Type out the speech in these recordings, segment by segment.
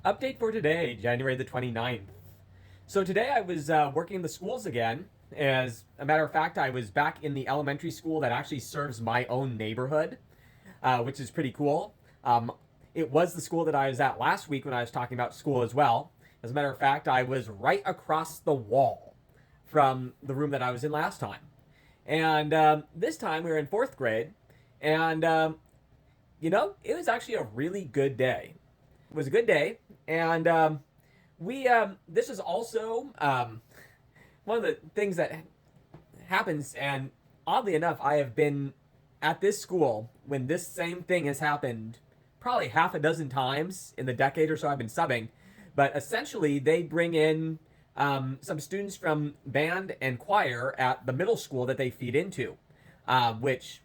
Update for today, January the 29th. So today I was working in the schools again. As a matter of fact, I was back in the elementary school that actually serves my own neighborhood, which is pretty cool. It was the school that I was at last week when I was talking about school as well. As a matter of fact, I was right across the wall from the room that I was in last time. And this time we were in fourth grade, and it was actually a really good day. It was a good day, and we this is also one of the things that happens. And oddly enough, I have been at this school when this same thing has happened probably half a dozen times in the decade or so I've been subbing. But essentially, they bring in some students from band and choir at the middle school that they feed into, which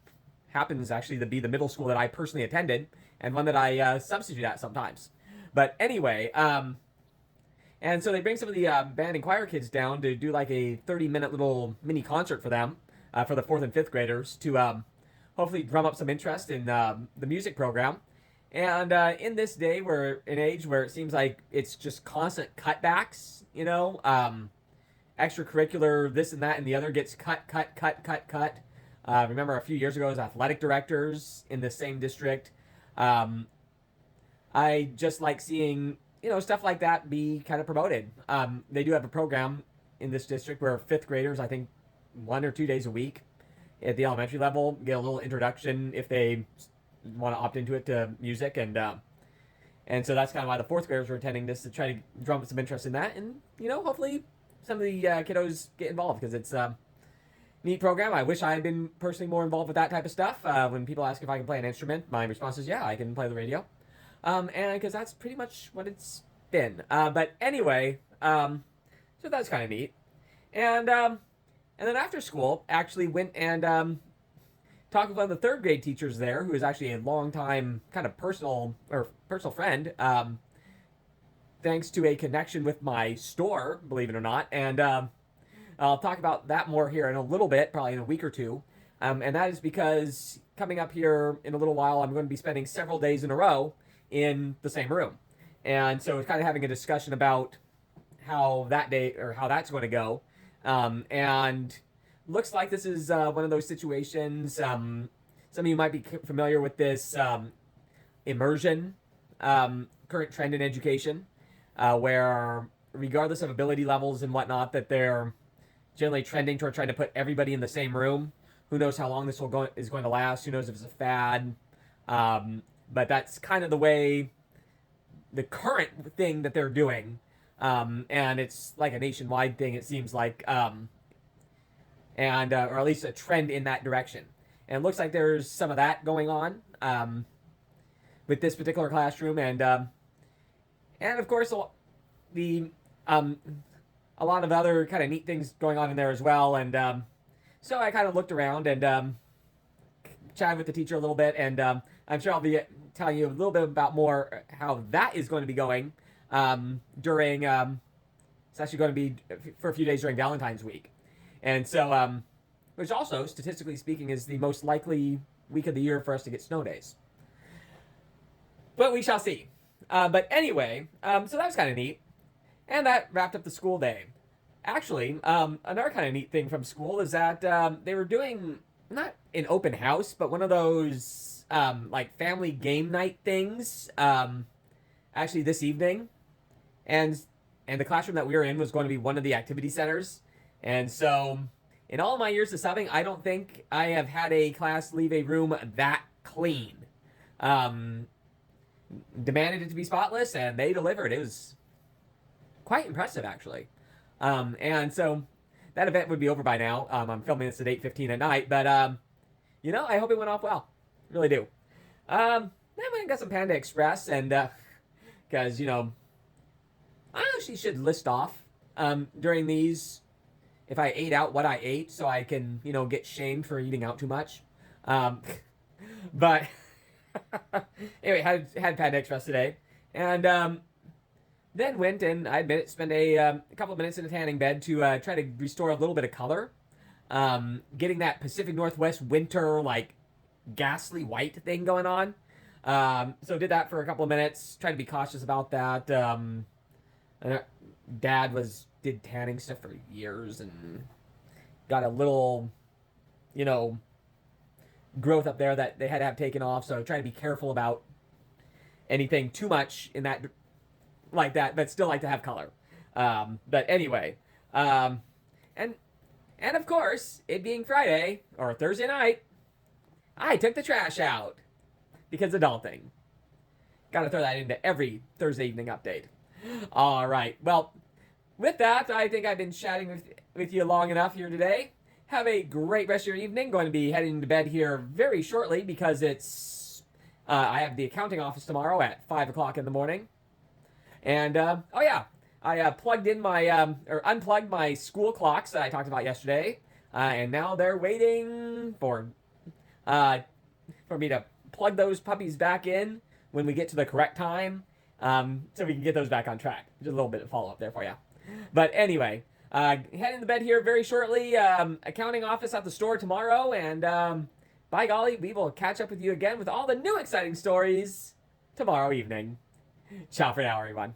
happens actually to be the middle school that I personally attended and one that I substitute at sometimes. But anyway, and so they bring some of the band and choir kids down to do like a 30-minute little mini concert for them, for the fourth and fifth graders, to hopefully drum up some interest in the music program. And in this day, we're an age where it seems like it's just constant cutbacks, extracurricular, this and that and the other gets cut. Remember a few years ago as athletic directors in the same district. I just like seeing, stuff like that be kind of promoted. They do have a program in this district where fifth graders, I think 1 or 2 days a week at the elementary level, get a little introduction if they want to opt into it to music. And so that's kind of why the fourth graders were attending this, to try to drum up some interest in that. And, hopefully some of the kiddos get involved, because it's a neat program. I wish I had been personally more involved with that type of stuff. When people ask if I can play an instrument, my response is, yeah, I can play the radio. And because that's pretty much what it's been. But anyway, so that's kind of neat. And then after school, actually went and talked with one of the third grade teachers there, who is actually a long-time kind of personal friend, thanks to a connection with my store, believe it or not. And I'll talk about that more here in a little bit, probably in a week or two. And that is because coming up here in a little while, I'm going to be spending several days in a row in the same room. And so it's kind of having a discussion about how that day, or how that's going to go. And looks like this is one of those situations. Some of you might be familiar with this immersion, current trend in education, where regardless of ability levels and whatnot, that they're generally trending toward trying to put everybody in the same room. Who knows how long this is going to last? Who knows if it's a fad? But that's kind of the way, the current thing that they're doing. And it's like a nationwide thing, it seems like, or at least a trend in that direction. And it looks like there's some of that going on with this particular classroom, and of course a lot of other kind of neat things going on in there as well. And so I kind of looked around and chatted with the teacher a little bit, and I'm sure I'll be telling you a little bit about more how that is going to be going during. It's actually going to be for a few days during Valentine's week, and so which also, statistically speaking, is the most likely week of the year for us to get snow days. But we shall see. But anyway, so that was kind of neat, and that wrapped up the school day. Actually, another kind of neat thing from school is that they were doing not an open house, but one of those like family game night things. Actually, this evening, and the classroom that we were in was going to be one of the activity centers. And so, in all my years of subbing, I don't think I have had a class leave a room that clean. Demanded it to be spotless, and they delivered. It was quite impressive, actually. And so that event would be over by now. I'm filming this at 8:15 at night, but I hope it went off well. Really do. Then we got some Panda Express, and because I actually should list off during these if I ate out what I ate, so I can get shamed for eating out too much. But anyway, had Panda Express today, and then went and, I admit it, spent a couple of minutes in a tanning bed to try to restore a little bit of color. Getting that Pacific Northwest winter, like, ghastly white thing going on. So did that for a couple of minutes. Tried to be cautious about that. And Dad did tanning stuff for years and got a little, you know, growth up there that they had to have taken off. So try to be careful about anything too much in that like that, but still like to have color. But anyway, and and of course, it being Friday or Thursday night, I took the trash out because adulting. Got to throw that into every Thursday evening update. All right. Well, with that, I think I've been chatting with you long enough here today. Have a great rest of your evening. Going to be heading to bed here very shortly because I have the accounting office tomorrow at 5 o'clock in the morning. And, oh yeah, I plugged in or unplugged my school clocks that I talked about yesterday. And now they're waiting for me to plug those puppies back in when we get to the correct time. So we can get those back on track. Just a little bit of follow-up there for you. But anyway, heading to bed here very shortly. Accounting office at the store tomorrow. And by golly, we will catch up with you again with all the new exciting stories tomorrow evening. Ciao for now, everyone.